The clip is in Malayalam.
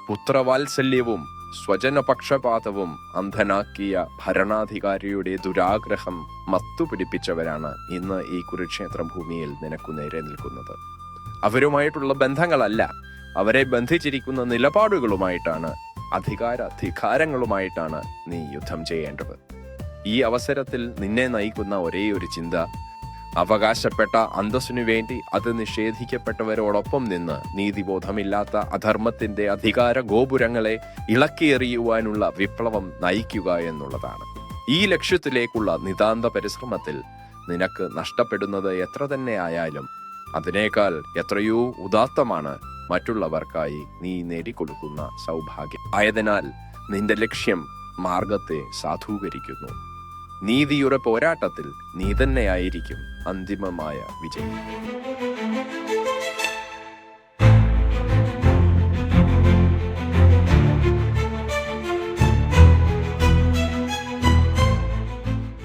പുത്രവാത്സല്യവും സ്വജനപക്ഷപാതവും അന്ധനാക്കിയ ഭരണാധികാരിയുടെ ദുരാഗ്രഹം മത്തുപിടിപ്പിച്ചവരാണ് ഇന്ന് ഈ കുരുക്ഷേത്ര ഭൂമിയിൽ നിനക്കു നേരെ നിൽക്കുന്നത്. അവരുമായിട്ടുള്ള ബന്ധങ്ങളല്ല, അവരെ ബന്ധിച്ചിരിക്കുന്ന നിലപാടുകളുമായിട്ടാണ്, ധികാരങ്ങളുമായിട്ടാണ് നീ യുദ്ധം ചെയ്യേണ്ടത്. ഈ അവസരത്തിൽ നിന്നെ നയിക്കുന്ന ഒരേ ഒരു ചിന്ത, അവകാശപ്പെട്ട അന്തസ്സിനു വേണ്ടി അത് നിഷേധിക്കപ്പെട്ടവരോടൊപ്പം നിന്ന് നീതിബോധമില്ലാത്ത അധർമ്മത്തിന്റെ അധികാര ഗോപുരങ്ങളെ ഇളക്കിയെറിയുവാനുള്ള വിപ്ലവം നയിക്കുക എന്നുള്ളതാണ്. ഈ ലക്ഷ്യത്തിലേക്കുള്ള നിതാന്ത പരിശ്രമത്തിൽ നിനക്ക് നഷ്ടപ്പെടുന്നത് എത്ര തന്നെ ആയാലും അതിനേക്കാൾ എത്രയോ ഉദാത്തമാണ് മറ്റുള്ളവർക്കായി നീ നേടിക്കൊടുക്കുന്ന സൗഭാഗ്യം. ആയതിനാൽ നിന്റെ ലക്ഷ്യം മാർഗത്തെ സാധൂകരിക്കുന്നു. നീതിയുടെ പോരാട്ടത്തിൽ നീ തന്നെയായിരിക്കും അന്തിമമായ വിജയം.